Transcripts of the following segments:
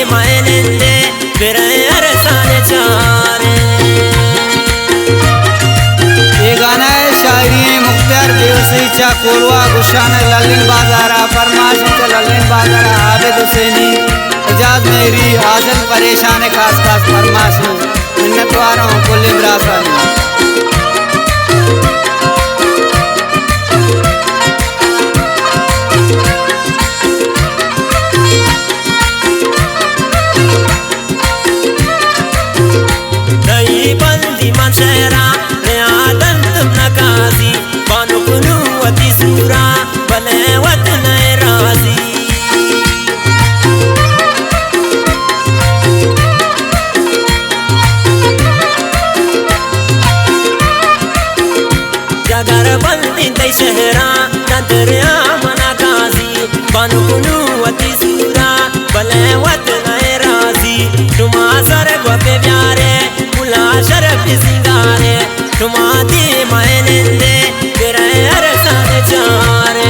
मायनंदे फिरे अरसाने चारे। ये गाना है शायरी मुख्तार बेवसीचा कोलवा गुशान ललिन बाजारा फरमाश ललिन बाजारा आबिद हुसैनी एजाज मेरी आजल परेशान खास खास फरमाश मिन्नतवारों कुल इब्रासन। बंदी मंशरा रियादन तुम नकासी बानु कुनुवती सूरा बने वतन राजी। जगर बंदी तई शहरा नदरिया मनाकासी बानु कुनुवती सूरा बने वतन राजी। तुमा सर गोपे प्यारे शरफ सिंगारे तुम्हारी मायनंदे फिरे अरसाने चारे।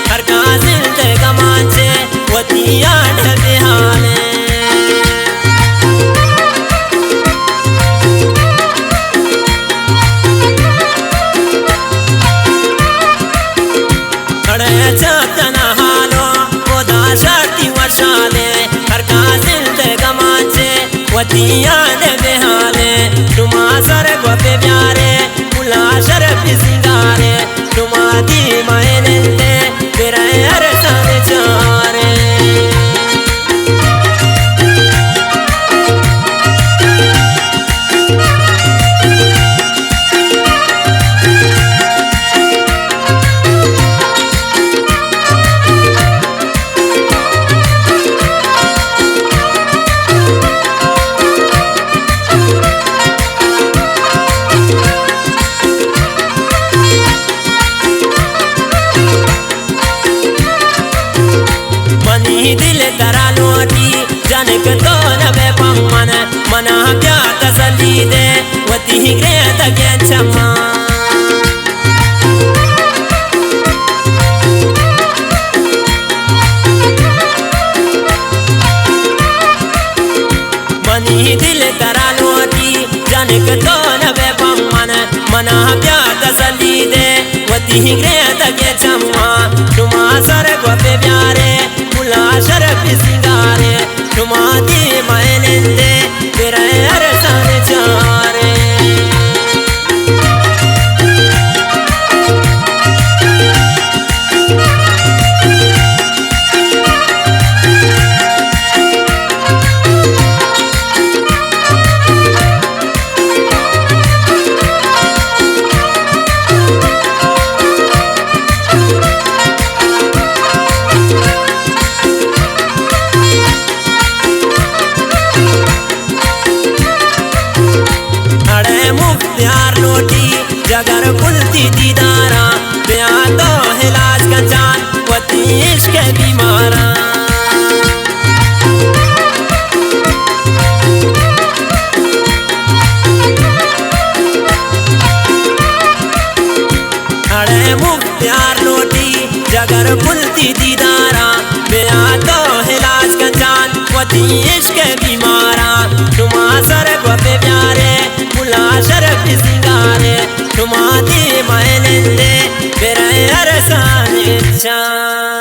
हर काजिल ते गमांचे वतिया ढबिहाने। हरे चतना हालो खुदा शर्ती वशाले हर काजिल ते गमांचे वतिया ढबिहाने। तुमा सर गोपे प्यारे मुला शरफ सिंगारे तुम्हारी मायनंदे फिरे अरसाने चारे। दिल करा लोटी जनक तो नबे पम्मन मना क्या तसली दे वती ग्रे तके चम्मा। मनी दिल करा लोटी जनक तो नबे पम्मन मना क्या तसली दे वती ग्रे तके चम्मा। तुमा सर गोपे प्यारे शरफ सिंगारे तुम्हारी मायनंदे फिरे अरसाने चारे। मुख्तार लोटी जगर कुलती दीदारा बयान तो हिलाज का जान वती इश्क बीमारा। अरे मुख्तार लोटी जगर कुलती दीदारा बयान तो हिलाज का जान वती इश्क बीमारा। तुमा सर गोपे प्यारे शरफ सिंगारे तुम्हारी मायनंदे फिरे अरसाने चारे।